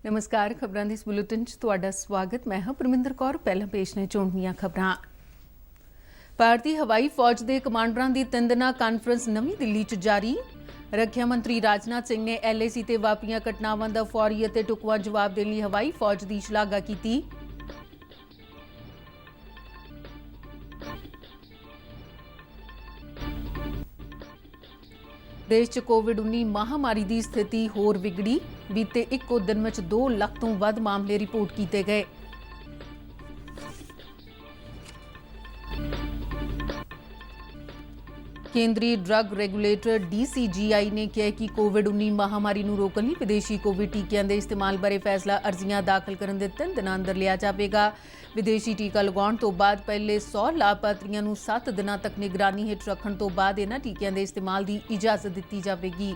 नमस्कार। खबरां दी इस बुलेटिन च तुहाडा स्वागत। मैं हां परमिंदर कौर। पहला पेश ने चोण दीआं खबरां। भारतीय हवाई फौज के कमांडरां की 3 दिना कानफ्रेंस नवी दिल्ली च जारी। रक्षा मंत्री राजनाथ सिंह ने LAC ते वापियां घटनावां दा फौरी अते ढुकवां जवाब देने लई हवाई फौज की शलाघा की। देश च कोविड-19 महामारी की स्थिति होर विगड़ी। बीते इक्को दिन में 2 लाख तो वध मामले रिपोर्ट किए गए। केंद्रीय ड्रग रेगुलेटर DCGI ने कहा कि कोविड-19 महामारी ਨੂੰ रोकਣ ਲਈ विदेशी कोविड टीकिਆਂ ਦੇ इस्तेमाल बारे फैसला अर्जियां दाखिल ਕਰਨ ਦੇ 3 ਦਿਨਾਂ ਅੰਦਰ ਲਿਆ ਜਾਵੇਗਾ। विदेशी टीका लगाउण ਤੋਂ ਬਾਅਦ ਪਹਿਲੇ 100 ਲਾਭਪਾਤਰੀਆਂ ਨੂੰ 7 ਦਿਨਾਂ ਤੱਕ ਨਿਗਰਾਨੀ ਹੇਠ ਰੱਖਣ ਤੋਂ ਬਾਅਦ ਇਹਨਾਂ ਟੀਕਿਆਂ ਦੇ ਇਸਤੇਮਾਲ ਦੀ ਇਜਾਜ਼ਤ ਦਿੱਤੀ ਜਾਵੇਗੀ।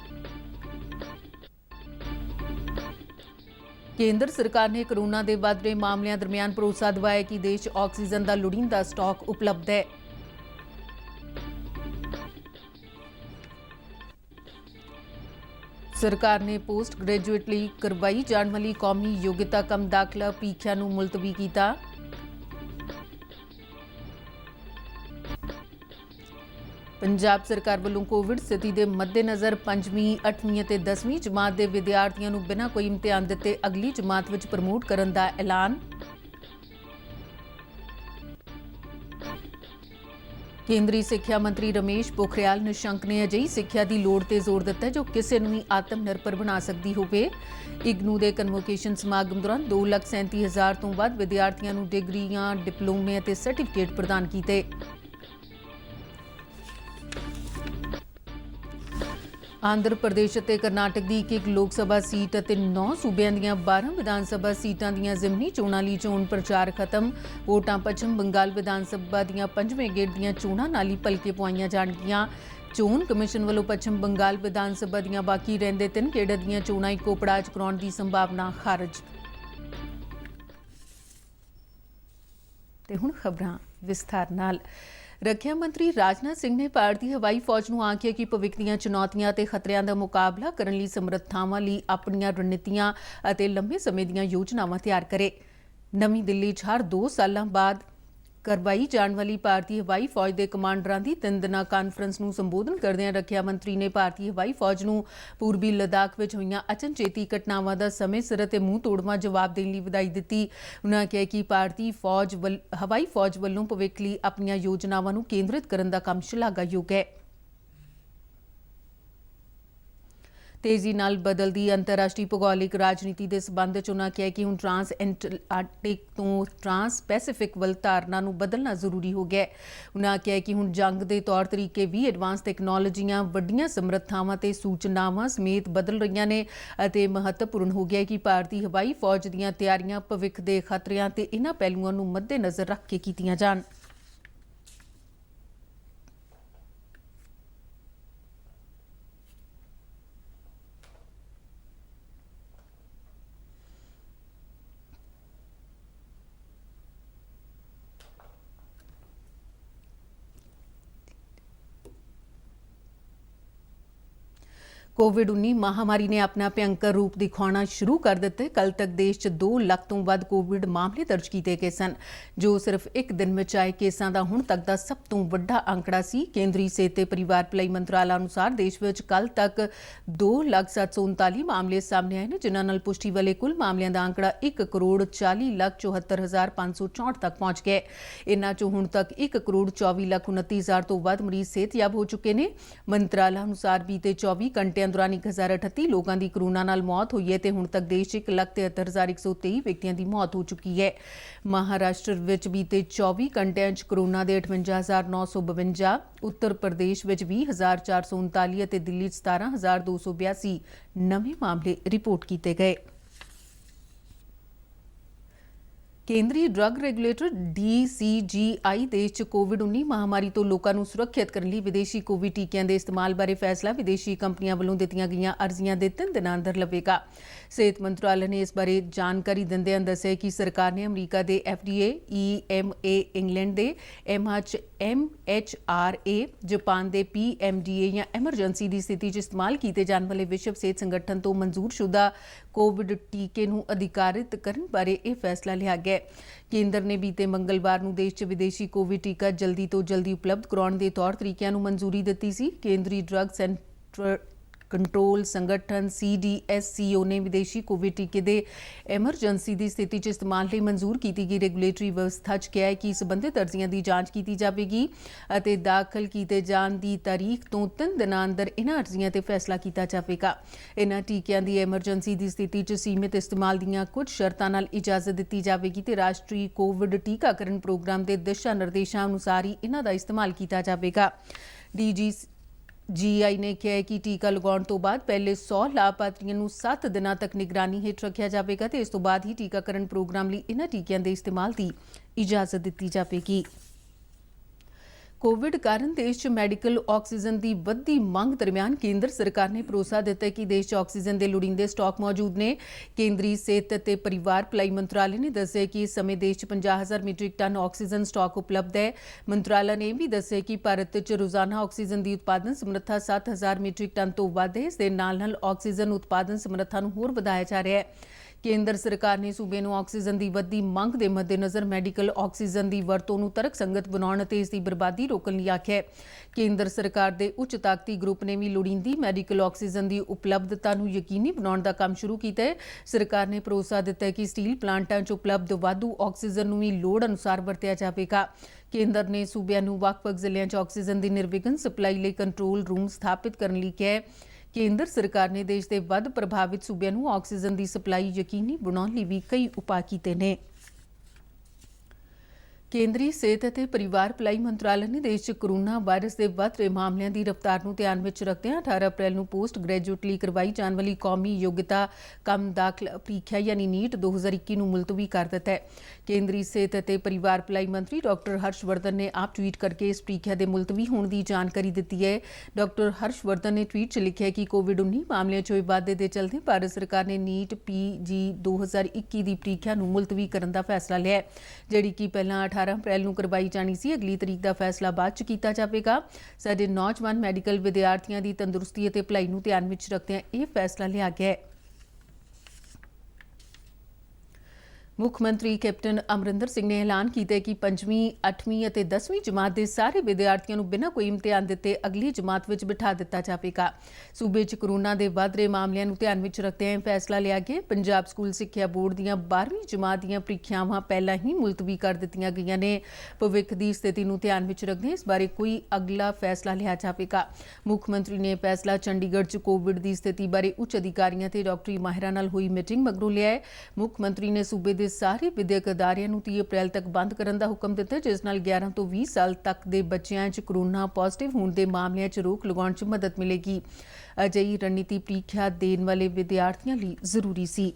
केंद्र सरकार ने कोरोना के बढ़ रहे मामलों दरमियान भरोसा दिवाया कि देश च ऑक्सीजन का लोड़ींदा स्टॉक उपलब्ध है। सरकार ने पोस्ट ग्रेजुएट लई करवाई जाने वाली कौमी योग्यता कम दाखला परीक्षा नूं मुलतवी किया। पंजाब सरकार वालों कोविड स्थिति के मद्देनज़र 5वीं 8वीं और 10वीं जमात के विद्यार्थियों को बिना कोई इम्तिहान दिते अगली जमात में प्रमोट करने का ऐलान। केंद्रीय सिक्ख्या मंत्री रमेश पोखरियाल निशंक ने अजिही सिक्ख्या की लोड़ ते जोर दिता जो किसी नूं भी आत्मनिर्भर बना सकती होवे। इग्नू के कन्वोकेशन समागम दौरान 2,37,000 तो वध विद्यार्थियों को डिग्रियां डिप्लोमे और सर्टिफिकेट प्रदान किए। आंध्र प्रदेश और करनाटक की एक लोक सभा सीट और 9 सूबे दीआं 12 विधान सभा सीटां दीआं जिमनी चोणां लई चोण प्रचार खत्म। वोटां पश्चिम बंगाल विधान सभा दीआं 5वें गेड़ दीआं चोणां नाल ही भलके पवाईआं जाणगीआं। चोण कमिशन वालों पश्चिम बंगाल विधान सभा दीआं बाकी रहिंदे 3 गेड़ां दीआं चोणां इक्को पड़ाअ च कराउण दी संभावना खारज। ते हुण खबरां विस्तार नाल। रक्षा मंत्री राजनाथ सिंह ने भारतीय हवाई फौज ਨੂੰ ਆਖਿਆ ਕਿ ਭਵਿੱਖ ਦੀਆਂ ਚੁਣੌਤੀਆਂ ਅਤੇ ਖਤਰਿਆਂ ਦਾ ਮੁਕਾਬਲਾ ਕਰਨ ਲਈ ਸਮਰੱਥਾਵਾਂ ਲਈ ਆਪਣੀਆਂ ਰਣਨੀਤੀਆਂ ਅਤੇ ਲੰਬੇ ਸਮੇਂ ਦੀਆਂ ਯੋਜਨਾਵਾਂ ਤਿਆਰ ਕਰੇ। ਨਵੀਂ ਦਿੱਲੀ 'ਚ ਹਰ 2 ਸਾਲਾਂ ਬਾਅਦ करवाई जाने वाली भारतीय हवाई फौज के कमांडरां की 3 दिना कानफ्रेंस ਨੂੰ संबोधन करदਿਆਂ रक्षा मंत्री ने भारतीय हवाई फौज ਨੂੰ पूर्वी लद्दाख में होईयां अचनचेती घटनावां का समय सिर ते मूँह तोड़वां जवाब देने लई ਵਧਾਈ ਦਿੱਤੀ। उन्होंने कहा कि भारतीय हवाई फौज वालों भविੱਖ ਲਈ ਆਪਣੀਆਂ योजनावां ਨੂੰ केंद्रित करने का काम शलाघायोग है। तेजी नाल बदलती अंतरराष्ट्रीय भूगोलिक राजनीति के संबंध च उन्होंने कहा कि हुण ट्रांस एंटार्कटिक तो ट्रांस पैसिफिक वल धारणा नूं बदलना जरूरी हो गया है। उन्होंने कहा कि हुण जंग के तौर तरीके भी एडवांस तैकनोलॉजियां वड्डियां समर्थावां ते सूचनावां समेत बदल रही ने अते महत्वपूर्ण हो गया कि भारतीय हवाई फौज दीआं तैयारियां भविੱਖ के खतरियां ते इन्हां पहलुआं नूं मद्देनज़र रख के कीतियां जाण। कोविड-19 महामारी ने अपना भयंकर रूप दिखाना शुरू कर दिते। कल तक देश च 2 लाख तो वध कोविड मामले दर्ज किए गए सन, जो सिर्फ एक दिन में आए केसां दा हुण तक दा सब तो वड्डा आंकड़ा सी। केंद्रीय सेहत ते परिवार भलाई मंत्रालय अनुसार देश विच कल तक 2,739 मामले सामने आए हैं, जिन्हां नाल पुष्टि वाले कुल मामलों का आंकड़ा 1,40,74,564 तक पहुंच गया। इन्हां चों हुण तक 1,24,29,000 तो वध मरीज सेहतयाब हो चुके हैं। मंत्रालय अनुसार बीते 24 घंटे दौरान 1,038 लोगों की कोरोना नाल मौत हुई है ते हुण तक देश 1,73,123 व्यक्तियों की मौत हो चुकी है। महाराष्ट्र विच बीते 24 घंटिਆਂ च कोरोना के 58,952, उत्तर प्रदेश विच 20,439 ਅਤੇ दिल्ली 17,282 नवे मामले रिपोर्ट किए गए। ਕੇਂਦਰੀ ਡਰੱਗ ਰੈਗੂਲੇਟਰ DCGI ਦੇਸ਼ 'ਚ ਕੋਵਿਡ-19 ਮਹਾਮਾਰੀ ਤੋਂ ਲੋਕਾਂ ਨੂੰ ਸੁਰੱਖਿਅਤ ਕਰਨ ਲਈ ਵਿਦੇਸ਼ੀ ਕੋਵਿਡ ਟੀਕਿਆਂ ਦੇ ਇਸਤੇਮਾਲ ਬਾਰੇ ਫੈਸਲਾ ਵਿਦੇਸ਼ੀ ਕੰਪਨੀਆਂ ਵੱਲੋਂ ਦਿੱਤੀਆਂ ਗਈਆਂ ਅਰਜ਼ੀਆਂ ਦੇ 3 ਦਿਨਾਂ ਅੰਦਰ ਲਵੇਗਾ। ਸਿਹਤ ਮੰਤਰਾਲੇ ਨੇ ਇਸ ਬਾਰੇ ਜਾਣਕਾਰੀ ਦਿੰਦਿਆਂ ਦੱਸਿਆ ਕਿ ਸਰਕਾਰ ਨੇ ਅਮਰੀਕਾ ਦੇ FDA, EMA, ਇੰਗਲੈਂਡ ਦੇ MHRA, ਜਾਪਾਨ ਦੇ PMDA ਜਾਂ ਐਮਰਜੈਂਸੀ ਦੀ ਸਥਿਤੀ 'ਚ ਇਸਤੇਮਾਲ ਕੀਤੇ ਜਾਣ ਵਾਲੇ ਵਿਸ਼ਵ ਸਿਹਤ ਸੰਗਠਨ ਤੋਂ ਮਨਜ਼ੂਰਸ਼ੁਦਾ ਕੋਵਿਡ ਟੀਕੇ ਨੂੰ ਅਧਿਕਾਰਿਤ ਕਰਨ ਬਾਰੇ ਇਹ ਫੈਸਲਾ ਲਿਆ ਗਿਆ। ਕੇਂਦਰ ਨੇ ਬੀਤੇ ਮੰਗਲਵਾਰ ਨੂੰ ਦੇਸ਼ 'ਚ ਵਿਦੇਸ਼ੀ ਕੋਵਿਡ ਟੀਕਾ ਜਲਦੀ ਤੋਂ ਜਲਦੀ ਉਪਲਬਧ ਕਰਾਉਣ ਦੇ ਤੌਰ ਤਰੀਕਿਆਂ ਨੂੰ ਮਨਜ਼ੂਰੀ ਦਿੱਤੀ ਸੀ। ਕੇਂਦਰੀ ਡਰੱਗ ਸੈਂਟਰ ਕੰਟਰੋਲ ਸੰਗਠਨ CDSCO ਨੇ ਵਿਦੇਸ਼ੀ ਕੋਵਿਡ ਟੀਕੇ ਦੇ ਐਮਰਜੈਂਸੀ ਦੀ ਸਥਿਤੀ 'ਚ ਇਸਤੇਮਾਲ ਲਈ ਮਨਜ਼ੂਰ ਕੀਤੀ ਗਈ ਰੈਗੂਲੇਟਰੀ ਵਿਵਸਥਾ 'ਚ ਕਿਹਾ ਹੈ ਕਿ ਸੰਬੰਧਿਤ ਅਰਜ਼ੀਆਂ ਦੀ ਜਾਂਚ ਕੀਤੀ ਜਾਵੇਗੀ ਅਤੇ ਦਾਖਲ ਕੀਤੇ ਜਾਣ ਦੀ ਤਾਰੀਖ ਤੋਂ 3 ਦਿਨਾਂ ਅੰਦਰ ਇਹਨਾਂ ਅਰਜ਼ੀਆਂ ਤੇ ਫੈਸਲਾ ਕੀਤਾ ਜਾਵੇਗਾ। ਇਹਨਾਂ ਟੀਕਿਆਂ ਦੀ ਐਮਰਜੈਂਸੀ ਦੀ ਸਥਿਤੀ 'ਚ ਸੀਮਿਤ ਇਸਤੇਮਾਲ ਦੀਆਂ ਕੁਝ ਸ਼ਰਤਾਂ ਨਾਲ ਇਜਾਜ਼ਤ ਦਿੱਤੀ ਜਾਵੇਗੀ ਤੇ ਰਾਸ਼ਟਰੀ ਕੋਵਿਡ ਟੀਕਾਕਰਨ ਪ੍ਰੋਗਰਾਮ ਦੇ ਦਿਸ਼ਾ ਨਿਰਦੇਸ਼ਾਂ ਅਨੁਸਾਰ ਹੀ ਇਹਨਾਂ ਦਾ ਇਸਤੇਮਾਲ ਕੀਤਾ ਜਾਵੇਗਾ। DCGI ਨੇ ਕਿਹਾ ਹੈ ਕਿ ਟੀਕਾ ਲਗਾਉਣ ਤੋਂ ਬਾਅਦ ਪਹਿਲੇ 100 ਲਾਭਪਾਤਰੀਆਂ ਨੂੰ 7 ਦਿਨਾਂ ਤੱਕ ਨਿਗਰਾਨੀ ਹੇਠ ਰੱਖਿਆ ਜਾਵੇਗਾ ਤੇ ਇਸ ਤੋਂ ਬਾਅਦ ਹੀ ਟੀਕਾਕਰਨ ਪ੍ਰੋਗਰਾਮ ਲਈ ਇਹਨਾਂ ਟੀਕਿਆਂ ਦੇ ਇਸਤੇਮਾਲ ਦੀ ਇਜਾਜ਼ਤ ਦਿੱਤੀ ਜਾਵੇਗੀ। ਕੋਵਿਡ ਕਾਰਨ ਦੇਸ਼ 'ਚ ਮੈਡੀਕਲ ਆਕਸੀਜਨ ਦੀ ਵੱਧਦੀ ਮੰਗ ਦਰਮਿਆਨ ਕੇਂਦਰ ਸਰਕਾਰ ਨੇ ਭਰੋਸਾ ਦਿੱਤਾ ਕਿ ਦੇਸ਼ 'ਚ ਆਕਸੀਜਨ ਦੇ ਲੋੜੀਂਦੇ ਸਟਾਕ ਮੌਜੂਦ ਨੇ। ਕੇਂਦਰੀ ਸਿਹਤ ਅਤੇ ਪਰਿਵਾਰ ਭਲਾਈ ਮੰਤਰਾਲੇ ਨੇ ਦੱਸਿਆ ਕਿ ਇਸ ਸਮੇਂ ਦੇਸ਼ 'ਚ 50,000 ਮੀਟ੍ਰਿਕ ਟਨ ਆਕਸੀਜਨ ਸਟਾਕ ਉਪਲਬਧ ਹੈ। ਮੰਤਰਾਲਾ ਨੇ ਇਹ ਵੀ ਦੱਸਿਆ ਕਿ ਭਾਰਤ 'ਚ ਰੋਜ਼ਾਨਾ ਆਕਸੀਜਨ ਦੀ ਉਤਪਾਦਨ ਸਮਰੱਥਾ 7,000 ਮੀਟ੍ਰਿਕ ਟਨ ਤੋਂ ਵੱਧ ਹੈ। ਇਸ ਦੇ ਨਾਲ-ਨਾਲ ਆਕਸੀਜਨ ਉਤਪਾਦਨ ਸਮਰੱਥਾ ਨੂੰ ਹੋਰ ਵਧਾਇਆ ਜਾ ਰਿਹਾ ਹੈ। ਕੇਂਦਰ ਸਰਕਾਰ ਨੇ ਸੂਬੇ ਨੂੰ ਆਕਸੀਜਨ ਦੀ ਵੱਧਦੀ ਮੰਗ ਦੇ ਮੱਦੇਨਜ਼ਰ ਮੈਡੀਕਲ ਆਕਸੀਜਨ ਦੀ ਵਰਤੋਂ ਨੂੰ ਤਰਕਸੰਗਤ ਬਣਾਉਣ ਅਤੇ ਇਸ ਦੀ ਬਰਬਾਦੀ ਰੋਕਣ ਲਈ ਆਖਿਆ ਹੈ। ਕੇਂਦਰ ਸਰਕਾਰ ਦੇ ਉੱਚ ਤਾਕਤੀ ਗਰੁੱਪ ਨੇ ਵੀ ਲੋੜੀਂਦੀ ਮੈਡੀਕਲ ਆਕਸੀਜਨ ਦੀ ਉਪਲਬਧਤਾ ਨੂੰ ਯਕੀਨੀ ਬਣਾਉਣ ਦਾ ਕੰਮ ਸ਼ੁਰੂ ਕੀਤਾ ਹੈ। ਸਰਕਾਰ ਨੇ ਭਰੋਸਾ ਦਿੱਤਾ ਹੈ ਕਿ ਸਟੀਲ ਪਲਾਂਟਾਂ 'ਚ ਉਪਲਬਧ ਵਾਧੂ ਆਕਸੀਜਨ ਨੂੰ ਵੀ ਲੋੜ ਅਨੁਸਾਰ ਵਰਤਿਆ ਜਾਵੇਗਾ। ਕੇਂਦਰ ਨੇ ਸੂਬਿਆਂ ਨੂੰ ਵੱਖ-ਵੱਖ ਜ਼ਿਲ੍ਹਿਆਂ 'ਚ ਆਕਸੀਜਨ ਦੀ ਨਿਰਵਿਘਨ ਸਪਲਾਈ ਲਈ ਕੰਟਰੋਲ ਰੂਮ ਸਥਾਪਿਤ ਕਰਨ ਲਈ ਕਿਹਾ ਹੈ। ਕੇਂਦਰ ਸਰਕਾਰ ਨੇ ਦੇਸ਼ ਦੇ ਵੱਧ ਪ੍ਰਭਾਵਿਤ ਸੂਬਿਆਂ ਨੂੰ ਆਕਸੀਜਨ ਦੀ ਸਪਲਾਈ ਯਕੀਨੀ ਬਣਾਉਣ ਲਈ ਵੀ ਕਈ ਉਪਾਅ ਕੀਤੇ ਨੇ। ਕੇਂਦਰੀ ਸਿਹਤ ਅਤੇ ਪਰਿਵਾਰ ਭਲਾਈ ਮੰਤਰਾਲੇ ਨੇ ਦੇਸ਼ 'ਚ ਕੋਰੋਨਾ ਵਾਇਰਸ ਦੇ ਵੱਧ ਰਹੇ ਮਾਮਲਿਆਂ ਦੀ ਰਫ਼ਤਾਰ ਨੂੰ ਧਿਆਨ ਵਿੱਚ ਰੱਖਦਿਆਂ 18 ਅਪ੍ਰੈਲ ਨੂੰ ਪੋਸਟ ਗ੍ਰੈਜੂਏਟ ਲਈ ਕਰਵਾਈ ਜਾਣ ਵਾਲੀ ਕੌਮੀ ਯੋਗਤਾ ਕਮ ਦਾਖਲਾ ਪ੍ਰੀਖਿਆ ਯਾਨੀ ਨੀਟ 2021 ਨੂੰ ਮੁਲਤਵੀ ਕਰ ਦਿੱਤਾ ਹੈ। ਕੇਂਦਰੀ ਸਿਹਤ ਅਤੇ ਪਰਿਵਾਰ ਭਲਾਈ ਮੰਤਰੀ ਡਾਕਟਰ ਹਰਸ਼ਵਰਧਨ ਨੇ ਆਪ ਟਵੀਟ ਕਰਕੇ ਇਸ ਪ੍ਰੀਖਿਆ ਦੇ ਮੁਲਤਵੀ ਹੋਣ ਦੀ ਜਾਣਕਾਰੀ ਦਿੱਤੀ ਹੈ। ਡਾਕਟਰ ਹਰਸ਼ਵਰਧਨ ਨੇ ਟਵੀਟ 'ਚ ਲਿਖਿਆ ਕਿ ਕੋਵਿਡ-19 ਮਾਮਲਿਆਂ 'ਚ ਹੋਏ ਵਾਧੇ ਦੇ ਚਲਦੇ ਭਾਰਤ ਸਰਕਾਰ ਨੇ ਨੀਟ PG 2021 ਦੀ ਪ੍ਰੀਖਿਆ ਨੂੰ ਮੁਲਤਵੀ ਕਰਨ ਦਾ ਫੈਸਲਾ ਲਿਆ ਹੈ, ਜਿਹੜੀ ਕਿ ਪਹਿਲਾਂ 18 ਅਪ੍ਰੈਲ ਨੂੰ ਕਰਵਾਈ ਜਾਣੀ ਸੀ। ਅਗਲੀ ਤਰੀਕ ਦਾ ਫੈਸਲਾ ਬਾਅਦ 'ਚ ਕੀਤਾ ਜਾਵੇਗਾ। ਸਾਡੇ ਨੌਜਵਾਨ ਮੈਡੀਕਲ ਵਿਦਿਆਰਥੀਆਂ ਦੀ ਤੰਦਰੁਸਤੀ ਅਤੇ ਭਲਾਈ ਨੂੰ ਧਿਆਨ ਵਿੱਚ ਰੱਖਦਿਆਂ ਇਹ ਫੈਸਲਾ ਲਿਆ ਗਿਆ ਹੈ। ਮੁੱਖ ਮੰਤਰੀ ਕੈਪਟਨ ਅਮਰਿੰਦਰ ਸਿੰਘ ਨੇ ਐਲਾਨ ਕੀਤਾ ਕਿ 5ਵੀਂ, 8ਵੀਂ ਅਤੇ 10ਵੀਂ ਜਮਾਤ ਦੇ ਸਾਰੇ ਵਿਦਿਆਰਥੀਆਂ ਨੂੰ ਬਿਨਾਂ ਕੋਈ ਇਮਤਿਹਾਨ ਦਿੱਤੇ ਅਗਲੀ ਜਮਾਤ ਵਿੱਚ ਬਿਠਾ ਦਿੱਤਾ ਜਾਵੇਗਾ। ਸੂਬੇ 'ਚ ਕੋਰੋਨਾ ਦੇ ਵੱਧ ਰਹੇ ਮਾਮਲਿਆਂ ਨੂੰ ਧਿਆਨ ਵਿੱਚ ਰੱਖਦਿਆਂ ਇਹ ਫੈਸਲਾ ਲਿਆ ਗਿਆ। ਪੰਜਾਬ ਸਕੂਲ ਸਿੱਖਿਆ ਬੋਰਡ ਦੀਆਂ 12ਵੀਂ ਜਮਾਤ ਦੀਆਂ ਪ੍ਰੀਖਿਆਵਾਂ ਪਹਿਲਾਂ ਹੀ ਮੁਲਤਵੀ ਕਰ ਦਿੱਤੀਆਂ ਗਈਆਂ ਨੇ। ਭਵਿੱਖ ਦੀ ਸਥਿਤੀ ਨੂੰ ਧਿਆਨ ਵਿੱਚ ਰੱਖਦਿਆਂ ਇਸ ਬਾਰੇ ਕੋਈ ਅਗਲਾ ਫੈਸਲਾ ਲਿਆ ਜਾਵੇਗਾ। ਮੁੱਖ ਮੰਤਰੀ ਨੇ ਫੈਸਲਾ ਚੰਡੀਗੜ੍ਹ 'ਚ ਕੋਵਿਡ ਦੀ ਸਥਿਤੀ ਬਾਰੇ ਉੱਚ ਅਧਿਕਾਰੀਆਂ ਤੇ ਡਾਕਟਰੀ ਮਾਹਿਰਾਂ ਨਾਲ ਹੋਈ ਮੀਟਿੰਗ ਮਗਰੋਂ ਲਿਆ ਹੈ। ਮੁੱਖ ਮੰਤਰੀ ਨੇ ਸੂਬੇ ਦੇ ਸਾਰੇ ਵਿਦਿਅਕ ਅਦਾਰਿਆਂ ਨੂੰ 30 ਅਪ੍ਰੈਲ ਤੱਕ ਬੰਦ ਕਰਨ ਦਾ ਹੁਕਮ ਦਿੱਤਾ, ਜਿਸ ਨਾਲ 11 ਤੋਂ 20 ਸਾਲ ਤੱਕ ਦੇ ਬੱਚਿਆਂ 'ਚ ਕੋਰੋਨਾ ਪੋਜ਼ਿਟਿਵ ਹੋਣ ਦੇ ਮਾਮਲਿਆਂ 'ਚ ਰੋਕ ਲਗਾਉਣ 'ਚ ਮਦਦ ਮਿਲੇਗੀ। ਅਜਿਹੀ ਰਣਨੀਤੀ ਪ੍ਰੀਖਿਆ ਦੇਣ ਵਾਲੇ ਵਿਦਿਆਰਥੀਆਂ ਲਈ ਜ਼ਰੂਰੀ ਸੀ।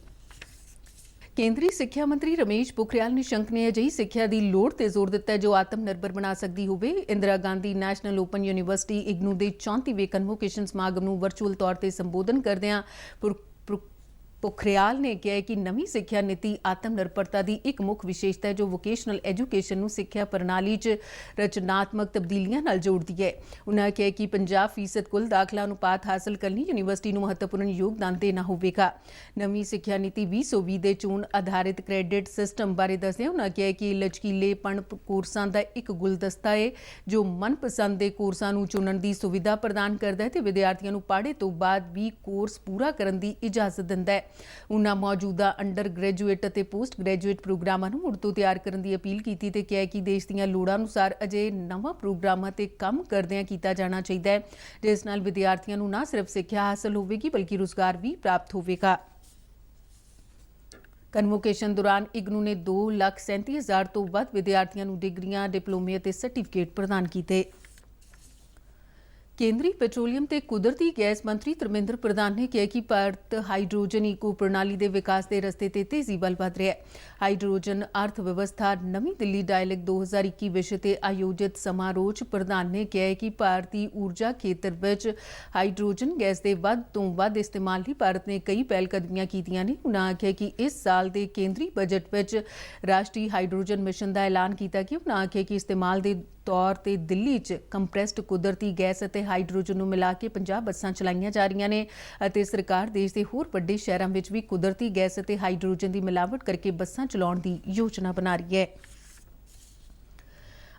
ਕੇਂਦਰੀ ਸਿੱਖਿਆ ਮੰਤਰੀ ਰਮੇਸ਼ ਪੋਖਰਿਆਲ ਨਿਸ਼ੰਕ ਨੇ ਅਜਿਹੀ ਸਿੱਖਿਆ ਦੀ ਲੋੜ ਤੇ ਜ਼ੋਰ ਦਿੱਤਾ ਹੈ ਜੋ ਆਤਮ ਨਿਰਭਰ ਬਣਾ ਸਕਦੀ ਹੋਵੇ। Indira Gandhi national open university IGNOU ਦੇ 34ਵੇਂ ਕਨਵੋਕੇਸ਼ਨ ਸਮਾਗਮ ਨੂੰ ਵਰਚੁਅਲ ਤੌਰ ਤੇ ਸੰਬੋਧਨ ਕਰਦਿਆਂ ਪੋਖਰਿਆਲ ਨੇ ਕਿਹਾ ਕਿ ਨਵੀਂ ਸਿੱਖਿਆ ਨੀਤੀ ਆਤਮ ਨਿਰਭਰਤਾ ਦੀ ਇੱਕ ਮੁੱਖ ਵਿਸ਼ੇਸ਼ਤਾ ਹੈ ਜੋ ਵੋਕੇਸ਼ਨਲ ਐਜੂਕੇਸ਼ਨ ਨੂੰ ਸਿੱਖਿਆ ਪ੍ਰਣਾਲੀ 'ਚ ਰਚਨਾਤਮਕ ਤਬਦੀਲੀਆਂ ਨਾਲ ਜੋੜਦੀ ਹੈ। ਉਨ੍ਹਾਂ ਕਿਹਾ ਕਿ 50% ਕੁੱਲ ਦਾਖਲਾ ਅਨੁਪਾਤ ਹਾਸਲ ਕਰਨ ਲਈ ਯੂਨੀਵਰਸਿਟੀ ਨੂੰ ਮਹੱਤਵਪੂਰਨ ਯੋਗਦਾਨ ਦੇਣਾ ਹੋਵੇਗਾ। ਨਵੀਂ ਸਿੱਖਿਆ ਨੀਤੀ 2020 ਦੇ ਚੋਣ ਆਧਾਰਿਤ ਕ੍ਰੈਡਿਟ ਸਿਸਟਮ ਬਾਰੇ ਦੱਸਦਿਆਂ ਉਨ੍ਹਾਂ ਕਿਹਾ ਕਿ ਲਚਕੀਲੇਪਣ ਕੋਰਸਾਂ ਦਾ ਇੱਕ ਗੁਲਦਸਤਾ ਹੈ ਜੋ ਮਨਪਸੰਦ ਦੇ ਕੋਰਸਾਂ ਨੂੰ ਚੁਣਨ ਦੀ ਸੁਵਿਧਾ ਪ੍ਰਦਾਨ ਕਰਦਾ ਹੈ ਤੇ ਵਿਦਿਆਰਥੀਆਂ ਨੂੰ ਪੜ੍ਹਾਈ ਤੋਂ ਬਾਅਦ ਵੀ ਕੋਰਸ ਪੂਰਾ ਕਰਨ ਦੀ ਇਜਾਜ਼ਤ ਦਿੰਦਾ ਹੈ। ਉਨ੍ਹਾਂ ਮੌਜੂਦਾ ਅੰਡਰ ਗ੍ਰੈਜੂਏਟ ਅਤੇ ਪੋਸਟ ਗ੍ਰੈਜੂਏਟ ਪ੍ਰੋਗਰਾਮਾਂ ਨੂੰ ਮੁੜ ਤੋਂ ਤਿਆਰ ਕਰਨ ਦੀ ਅਪੀਲ ਕੀਤੀ ਤੇ ਕਿਹਾ ਕਿ ਦੇਸ਼ ਦੀਆਂ ਲੋੜਾਂ ਅਨੁਸਾਰ ਅਜੇ ਨਵਾਂ ਪ੍ਰੋਗਰਾਮਾਂ ਤੇ ਕੰਮ ਕਰਦਿਆਂ ਕੀਤਾ ਜਾਣਾ ਚਾਹੀਦਾ ਹੈ, ਜਿਸ ਨਾਲ ਵਿਦਿਆਰਥੀਆਂ ਨੂੰ ਨਾ ਸਿਰਫ ਸਿੱਖਿਆ ਹਾਸਲ ਹੋਵੇਗੀ ਬਲਕਿ ਰੁਜ਼ਗਾਰ ਵੀ ਪ੍ਰਾਪਤ ਹੋਵੇਗਾ। ਕਨਵੋਕੇਸ਼ਨ ਦੌਰਾਨ ਇਗਨੂ ਨੇ 2,37,000 ਤੋਂ ਵੱਧ ਵਿਦਿਆਰਥੀਆਂ ਨੂੰ ਡਿਗਰੀਆਂ, ਡਿਪਲੋਮੇ ਅਤੇ ਸਰਟੀਫਿਕੇਟ ਪ੍ਰਦਾਨ ਕੀਤੇ। ਕੇਂਦਰੀ ਪੈਟਰੋਲੀਅਮ ਤੇ ਕੁਦਰਤੀ ਗੈਸ ਮੰਤਰੀ ਧਰਮਿੰਦਰ ਪ੍ਰਧਾਨ ਨੇ ਕਿਹਾ ਕਿ ਭਾਰਤ ਹਾਈਡਰੋਜਨ ਈਕੋ ਪ੍ਰਣਾਲੀ ਦੇ ਵਿਕਾਸ ਦੇ ਰਸਤੇ ਤੇ ਤੇਜ਼ੀ ਵੱਲ ਵਧ ਰਿਹਾ ਹੈ। ਹਾਈਡਰੋਜਨ ਅਰਥ ਵਿਵਸਥਾ ਨਵੀਂ ਦਿੱਲੀ ਡਾਇਲੌਗ 2021 ਵਿਸ਼ੇ ਤੇ ਆਯੋਜਿਤ ਸਮਾਰੋਹ 'ਚ ਪ੍ਰਧਾਨ ਨੇ ਕਿਹਾ ਕਿ ਭਾਰਤੀ ਊਰਜਾ ਖੇਤਰ ਵਿੱਚ ਹਾਈਡਰੋਜਨ ਗੈਸ ਦੇ ਵੱਧ ਤੋਂ ਵੱਧ ਇਸਤੇਮਾਲ ਲਈ ਭਾਰਤ ਨੇ ਕਈ ਪਹਿਲਕਦਮੀਆਂ ਕੀਤੀਆਂ ਨੇ। ਉਨ੍ਹਾਂ ਆਖਿਆ ਕਿ ਇਸ ਸਾਲ ਦੇ ਕੇਂਦਰੀ ਬਜਟ ਵਿੱਚ ਰਾਸ਼ਟਰੀ ਹਾਈਡਰੋਜਨ ਮਿਸ਼ਨ ਦਾ ਐਲਾਨ ਕੀਤਾ ਗਿਆ। ਉਨ੍ਹਾਂ ਆਖਿਆ ਕਿ ਇਸਤੇਮਾਲ ਦੇ ਤੌਰ ਤੇ ਦਿੱਲੀ 'ਚ ਕੰਪਰੈਸਡ ਕੁਦਰਤੀ ਗੈਸ ਅਤੇ ਹਾਈਡਰੋਜਨ ਨੂੰ ਮਿਲਾ ਕੇ 50 ਬੱਸਾਂ ਚਲਾਈਆਂ ਜਾ ਰਹੀਆਂ ਨੇ ਅਤੇ ਸਰਕਾਰ ਦੇਸ਼ ਦੇ ਹੋਰ ਵੱਡੇ ਸ਼ਹਿਰਾਂ ਵਿੱਚ ਵੀ ਕੁਦਰਤੀ ਗੈਸ ਅਤੇ ਹਾਈਡਰੋਜਨ ਦੀ ਮਿਲਾਵਟ ਕਰਕੇ ਬੱਸਾਂ ਚਲਾਉਣ ਦੀ ਯੋਜਨਾ ਬਣਾ ਰਹੀ ਹੈ।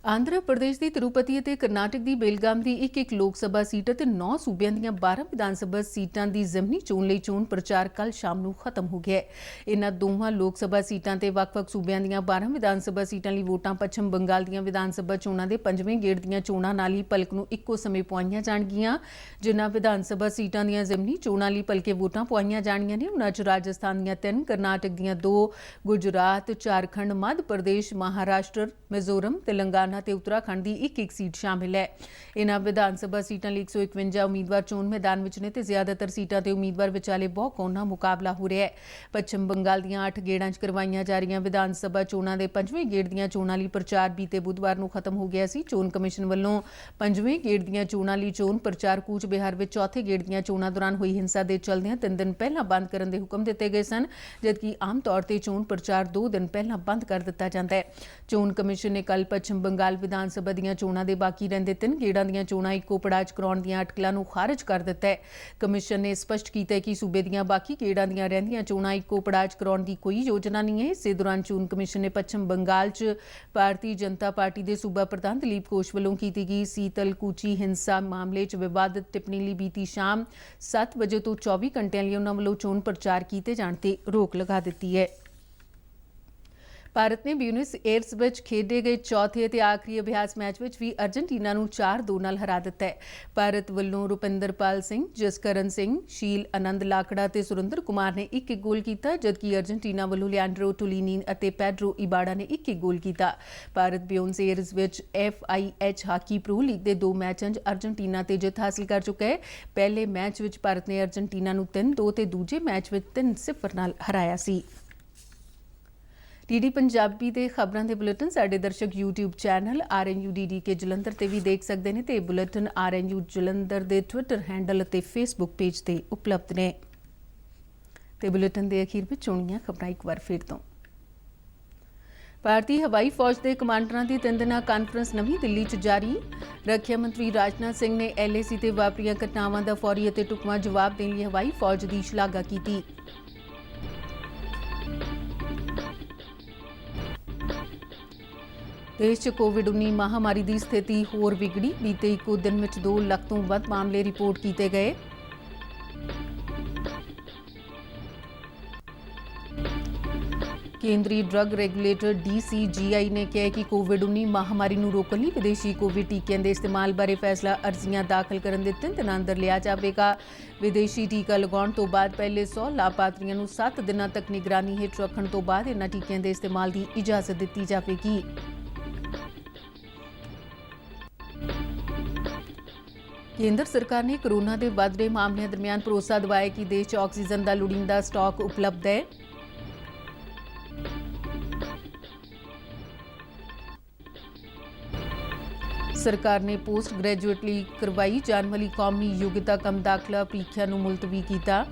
ਆਂਧਰਾ ਪ੍ਰਦੇਸ਼ ਦੀ ਤਿਰੂਪਤੀ ਅਤੇ ਕਰਨਾਟਕ ਦੀ ਬੇਲਗਾਮ ਦੀ ਇੱਕ ਲੋਕ ਸਭਾ ਸੀਟ ਅਤੇ 9 ਸੂਬਿਆਂ ਦੀਆਂ 12 ਵਿਧਾਨ ਸਭਾ ਸੀਟਾਂ ਦੀ ਜ਼ਿਮਨੀ ਚੋਣ ਲਈ ਚੋਣ ਪ੍ਰਚਾਰ ਕੱਲ੍ਹ ਸ਼ਾਮ ਨੂੰ ਖਤਮ ਹੋ ਗਿਆ ਹੈ। ਇਨ੍ਹਾਂ ਦੋਵਾਂ ਲੋਕ ਸਭਾ ਸੀਟਾਂ ਤੇ ਵੱਖ-ਵੱਖ ਸੂਬਿਆਂ ਦੀਆਂ 12 ਵਿਧਾਨ ਸਭਾ ਸੀਟਾਂ ਲਈ ਵੋਟਾਂ ਪੱਛਮ ਬੰਗਾਲ ਦੀਆਂ ਵਿਧਾਨ ਸਭਾ ਚੋਣਾਂ ਦੇ 5ਵੇਂ ਗੇੜ ਦੀਆਂ ਚੋਣਾਂ ਨਾਲ ਹੀ ਭਲਕ ਨੂੰ ਇੱਕੋ ਸਮੇਂ ਪੁਆਈਆਂ ਜਾਣਗੀਆਂ। ਜਿਨ੍ਹਾਂ ਵਿਧਾਨ ਸਭਾ ਸੀਟਾਂ ਦੀਆਂ ਜ਼ਿਮਨੀ ਚੋਣਾਂ ਲਈ ਭਲਕੇ ਵੋਟਾਂ ਪੁਆਈਆਂ ਜਾਣੀਆਂ ਨੇ ਉਨ੍ਹਾਂ 'ਚ ਰਾਜਸਥਾਨ ਦੀਆਂ 3, ਕਰਨਾਟਕ ਦੀਆਂ 2, ਗੁਜਰਾਤ, ਝਾਰਖੰਡ, ਮੱਧ ਪ੍ਰਦੇਸ਼, ਮਹਾਰਾਸ਼ਟਰ, ਮਿਜ਼ੋਰਮ, ਤੇਲੰਗਾਨਾ ਤੇ ਉੱਤਰਾਖੰਡ ਦੀ ਇੱਕ ਸੀਟ ਸ਼ਾਮਿਲ ਹੈ। ਇਨ੍ਹਾਂ ਵਿਧਾਨ ਸਭਾ ਸੀਟਾਂ ਲਈ 151 ਉਮੀਦਵਾਰ ਚੋਣ ਮੈਦਾਨ ਵਿੱਚ ਨੇ ਤੇ ਜ਼ਿਆਦਾਤਰ ਸੀਟਾਂ ਤੇ ਉਮੀਦਵਾਰ ਵਿਚਾਲੇ ਬਹੁਕੌਮਾ ਮੁਕਾਬਲਾ ਹੋ ਰਿਹਾ ਹੈ। ਪੱਛਮ ਬੰਗਾਲ ਦੀਆਂ 8 ਗੇੜਾਂ 'ਚ ਕਰਵਾਈਆਂ ਜਾ ਰਹੀਆਂ ਵਿਧਾਨ ਸਭਾ ਚੋਣਾਂ ਦੇ 5ਵੇਂ ਗੇੜ ਦੀਆਂ ਚੋਣਾਂ ਲਈ ਪ੍ਰਚਾਰ ਬੀਤੇ ਬੁੱਧਵਾਰ ਨੂੰ ਖਤਮ ਹੋ ਗਿਆ ਸੀ। ਚੋਣ ਕਮਿਸ਼ਨ ਵੱਲੋਂ 5ਵੇਂ ਗੇੜ ਦੀਆਂ ਚੋਣਾਂ ਲਈ ਚੋਣ ਪ੍ਰਚਾਰ ਕੂਚ ਬਿਹਾਰ ਵਿੱਚ ਚੌਥੇ ਗੇੜ ਦੀਆਂ ਚੋਣਾਂ ਦੌਰਾਨ ਹੋਈ ਹਿੰਸਾ ਦੇ ਚਲਦਿਆਂ 3 ਦਿਨ ਪਹਿਲਾਂ ਬੰਦ ਕਰਨ ਦੇ ਹੁਕਮ ਦਿੱਤੇ ਗਏ ਸਨ, ਜਦਕਿ ਆਮ ਤੌਰ ਤੇ ਚੋਣ ਪ੍ਰਚਾਰ 2 ਦਿਨ ਪਹਿਲਾਂ ਬੰਦ ਕਰ ਦਿੱਤਾ ਜਾਂਦਾ ਹੈ। ਚੋਣ ਕਮਿਸ਼ਨ ਨੇ ਕੱਲ੍ਹ ਪੱਛਮ ਬੰਗਾਲ ਵਿਧਾਨ ਸਭਾ ਦੀਆਂ ਚੋਣਾਂ ਦੇ ਬਾਕੀ ਰਹਿੰਦੇ 3 ਗੇੜਾਂ ਦੀਆਂ ਚੋਣਾਂ ਇੱਕੋ ਪੜਾਅ 'ਚ ਕਰਾਉਣ ਦੀਆਂ ਅਟਕਲਾਂ ਨੂੰ ਖਾਰਜ ਕਰ ਦਿੱਤਾ ਹੈ। ਕਮਿਸ਼ਨ ਨੇ ਸਪਸ਼ਟ ਕੀਤਾ ਹੈ ਕਿ ਸੂਬੇ ਦੀਆਂ ਬਾਕੀ ਗੇੜਾਂ ਦੀਆਂ ਰਹਿੰਦੀਆਂ ਚੋਣਾਂ ਇੱਕੋ ਪੜਾਅ 'ਚ ਕਰਾਉਣ ਦੀ ਕੋਈ ਯੋਜਨਾ ਨਹੀਂ ਹੈ। ਇਸੇ ਦੌਰਾਨ ਚੋਣ ਕਮਿਸ਼ਨ ਨੇ ਪੱਛਮ ਬੰਗਾਲ 'ਚ ਭਾਰਤੀ ਜਨਤਾ ਪਾਰਟੀ ਦੇ ਸੂਬਾ ਪ੍ਰਧਾਨ ਦਲੀਪ ਘੋਸ਼ ਵੱਲੋਂ ਕੀਤੀ ਗਈ ਸੀਤਲ ਕੂਚੀ ਹਿੰਸਾ ਮਾਮਲੇ 'ਚ ਵਿਵਾਦਤ ਟਿੱਪਣੀ ਲਈ ਬੀਤੀ ਸ਼ਾਮ 7 ਵਜੇ ਤੋਂ 24 ਘੰਟਿਆਂ ਲਈ ਉਨ੍ਹਾਂ ਵੱਲੋਂ ਚੋਣ ਪ੍ਰਚਾਰ ਕੀਤੇ ਜਾਣ ਤੇ ਰੋਕ ਲਗਾ ਦਿੱਤੀ ਹੈ। ਭਾਰਤ ਨੇ ਬਿਊਨਸ ਏਅਰਸ ਵਿੱਚ ਖੇਡੇ ਗਏ ਚੌਥੇ ਅਤੇ ਆਖਰੀ ਅਭਿਆਸ ਮੈਚ ਵਿੱਚ ਵੀ ਅਰਜਨਟੀਨਾ ਨੂੰ 4-2 ਨਾਲ ਹਰਾ ਦਿੱਤਾ ਹੈ। ਭਾਰਤ ਵੱਲੋਂ ਰੁਪਿੰਦਰਪਾਲ ਸਿੰਘ, ਜਸਕਰਨ ਸਿੰਘ, ਸ਼ੀਲ ਆਨੰਦ ਲਾਕੜਾ ਤੇ ਸੁਰਿੰਦਰ ਕੁਮਾਰ ਨੇ ਇੱਕ ਗੋਲ ਕੀਤਾ, ਜਦਕਿ ਅਰਜਨਟੀਨਾ ਵੱਲੋਂ ਲਿਆਂਡਰੋ ਟੋਲੀਨੀ ਅਤੇ ਪੈਡਰੋ ਇਬਾਡਾ ਨੇ ਇੱਕ ਗੋਲ ਕੀਤਾ। ਭਾਰਤ ਬਿਊਨਸ ਏਅਰਸ ਵਿੱਚ FIH ਹਾਕੀ ਪ੍ਰੋ ਲੀਗ ਦੇ 2 ਮੈਚਾਂ 'ਚ ਅਰਜਨਟੀਨਾ ਤੇ ਜਿੱਤ ਹਾਸਲ ਕਰ ਚੁੱਕਾ ਹੈ। ਪਹਿਲੇ ਮੈਚ ਵਿੱਚ ਭਾਰਤ ਨੇ ਅਰਜਨਟੀਨਾ ਨੂੰ 3-2 ਤੇ ਦੂਜੇ ਮੈਚ ਵਿੱਚ 3-0 ਨਾਲ ਹਰਾਇਆ ਸੀ। ਡੀਡੀ ਪੰਜਾਬੀ ਦੇ ਖਬਰਾਂ ਦੇ ਬੁਲੇਟਿਨ ਸਾਡੇ ਦਰਸ਼ਕ YouTube ਚੈਨਲ RNUDDK ਜਲੰਧਰ ਤੇ ਵੀ ਦੇਖ ਸਕਦੇ ਨੇ ਤੇ ਬੁਲੇਟਿਨ RNU ਜਲੰਧਰ ਦੇ ਟਵਿੱਟਰ ਹੈਂਡਲ ਅਤੇ Facebook ਪੇਜ ਤੇ ਉਪਲਬਧ ਨੇ। ਤੇ ਬੁਲੇਟਿਨ ਦੇ ਅਖੀਰ ਵਿੱਚ ਚੋਣੀਆਂ ਖਬਰਾਂ ਇੱਕ ਵਾਰ ਫਿਰ ਤੋਂ। ਭਾਰਤੀ ਹਵਾਈ ਫੌਜ ਦੇ ਕਮਾਂਡਰਾਂ ਦੀ 3 ਦਿਨਾਂ ਕਾਨਫਰੰਸ ਨਵੀਂ ਦਿੱਲੀ 'ਚ ਜਾਰੀ। ਰੱਖਿਆ ਮੰਤਰੀ ਰਾਜਨਾਥ ਸਿੰਘ ਨੇ LAC ਤੇ ਵਾਪਰੀਆਂ ਘਟਨਾਵਾਂ ਦਾ ਫੌਰੀ ਅਤੇ ਢੁਕਵਾਂ ਜਵਾਬ ਦੇਣ ਲਈ ਹਵਾਈ ਫੌਜ ਦੀ ਸ਼ਲਾਘਾ ਕੀਤੀ। ਦੇਸ਼ 'ਚ ਕੋਵਿਡ-19 ਮਹਾਮਾਰੀ ਦੀ ਸਥਿਤੀ ਹੋਰ ਵਿਗੜੀ। ਬੀਤੇ ਇੱਕੋ ਦਿਨ ਵਿੱਚ 2 ਲੱਖ ਤੋਂ ਵੱਧ ਮਾਮਲੇ ਰਿਪੋਰਟ ਕੀਤੇ ਗਏ। ਕੇਂਦਰੀ ਡਰੱਗ ਰੈਗੂਲੇਟਰ DCGI ਨੇ ਕਿਹਾ ਕਿ ਕੋਵਿਡ-19 ਮਹਾਮਾਰੀ ਨੂੰ ਰੋਕਣ ਲਈ ਵਿਦੇਸ਼ੀ ਕੋਵਿਡ ਟੀਕਿਆਂ ਦੇ ਇਸਤੇਮਾਲ ਬਾਰੇ ਫੈਸਲਾ ਅਰਜ਼ੀਆਂ ਦਾਖਲ ਕਰਨ ਦੇ 3 ਦਿਨਾਂ ਅੰਦਰ ਲਿਆ ਜਾਵੇਗਾ। ਵਿਦੇਸ਼ੀ ਟੀਕਾ ਲਗਾਉਣ ਤੋਂ ਬਾਅਦ ਪਹਿਲੇ 100 ਲਾਭਪਾਤਰੀਆਂ ਨੂੰ 7 ਦਿਨਾਂ ਤੱਕ ਨਿਗਰਾਨੀ ਹੇਠ ਰੱਖਣ ਤੋਂ ਬਾਅਦ ਇਨ੍ਹਾਂ ਟੀਕਿਆਂ ਦੇ ਇਸਤੇਮਾਲ ਦੀ ਇਜਾਜ਼ਤ ਦਿੱਤੀ ਜਾਵੇਗੀ। ਕੇਂਦਰ ਸਰਕਾਰ ਨੇ ਕੋਰੋਨਾ ਦੇ ਵੱਧ ਰਹੇ ਮਾਮਲਿਆਂ ਦਰਮਿਆਨ ਭਰੋਸਾ ਦਿਵਾਇਆ ਕਿ ਦੇਸ਼ 'ਚ ਆਕਸੀਜਨ ਦਾ ਲੋੜੀਂਦਾ ਸਟਾਕ ਉਪਲਬਧ ਹੈ। ਸਰਕਾਰ ਨੇ ਪੋਸਟ ਗ੍ਰੈਜੂਏਟ ਲਈ ਕਰਵਾਈ ਜਾਣ ਵਾਲੀ ਕੌਮੀ ਯੋਗਤਾ ਕਮ ਦਾਖਲਾ ਪ੍ਰੀਖਿਆ ਨੂੰ ਮੁਲਤਵੀ ਕੀਤਾ।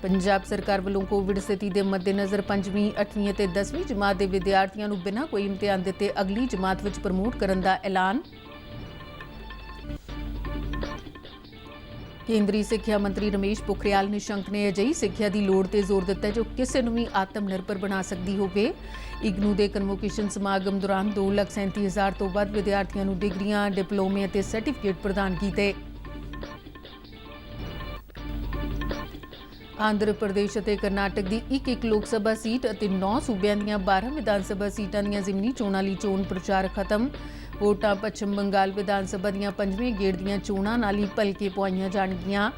ਪੰਜਾਬ ਸਰਕਾਰ ਵੱਲੋਂ ਕੋਵਿਡ ਸਥਿਤੀ ਦੇ ਮੱਦੇਨਜ਼ਰ 5ਵੀਂ, 8ਵੀਂ ਅਤੇ 10ਵੀਂ ਜਮਾਤ ਦੇ ਵਿਦਿਆਰਥੀਆਂ ਨੂੰ ਬਿਨਾਂ ਕੋਈ ਇਮਤਿਹਾਨ ਦਿੱਤੇ ਅਗਲੀ ਜਮਾਤ ਵਿੱਚ ਪ੍ਰਮੋਟ ਕਰਨ ਦਾ ਐਲਾਨ। ਕੇਂਦਰੀ ਸਿੱਖਿਆ ਮੰਤਰੀ ਰਮੇਸ਼ ਪੋਖਰਿਆਲ ਨਿਸ਼ੰਕ ਨੇ ਅਜਿਹੀ ਸਿੱਖਿਆ ਦੀ ਲੋੜ ਤੇ ਜ਼ੋਰ ਦਿੱਤਾ ਜੋ ਕਿਸੇ ਨੂੰ ਵੀ ਆਤਮ ਨਿਰਭਰ ਬਣਾ ਸਕਦੀ ਹੋਵੇ। ਇਗਨੂ ਦੇ ਕਨਵੋਕੇਸ਼ਨ ਸਮਾਗਮ ਦੌਰਾਨ 2,37,000 ਤੋਂ ਵੱਧ ਵਿਦਿਆਰਥੀਆਂ ਨੂੰ ਡਿਗਰੀਆਂ, ਡਿਪਲੋਮੇ ਅਤੇ ਸਰਟੀਫਿਕੇਟ ਪ੍ਰਦਾਨ ਕੀਤੇ। ਆਂਧਰਾ ਪ੍ਰਦੇਸ਼ ਅਤੇ ਕਰਨਾਟਕ ਦੀ ਇੱਕ ਲੋਕ ਸਭਾ ਸੀਟ ਅਤੇ 9 ਸੂਬਿਆਂ ਦੀਆਂ 12 ਵਿਧਾਨ ਸਭਾ ਸੀਟਾਂ ਦੀਆਂ ਜ਼ਿਮਨੀ ਚੋਣਾਂ ਲਈ ਚੋਣ ਪ੍ਰਚਾਰ ਖਤਮ। ਵੋਟਾਂ ਪੱਛਮ ਬੰਗਾਲ ਵਿਧਾਨ ਸਭਾ ਦੀਆਂ 5ਵੇਂ ਗੇੜ ਦੀਆਂ ਚੋਣਾਂ ਨਾਲ ਹੀ ਭਲਕੇ ਪੁਆਈਆਂ ਜਾਣਗੀਆਂ।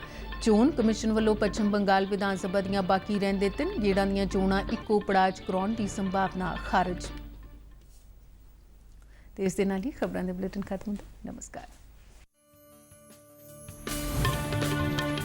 ਚੋਣ ਕਮਿਸ਼ਨ ਵੱਲੋਂ ਪੱਛਮ ਬੰਗਾਲ ਵਿਧਾਨ ਸਭਾ ਦੀਆਂ ਬਾਕੀ ਰਹਿੰਦੇ 3 ਗੇੜਾਂ ਦੀਆਂ ਚੋਣਾਂ ਇੱਕੋ ਪੜਾਅ 'ਚ ਕਰਾਉਣ ਦੀ ਸੰਭਾਵਨਾ ਖਾਰਜ। ਤੇ ਇਸ ਦੇ ਨਾਲ ਹੀ ਖਬਰਾਂ ਦੇ ਬੁਲੇਟਿਨ ਖਤਮ ਹੁੰਦਾ। ਨਮਸਕਾਰ।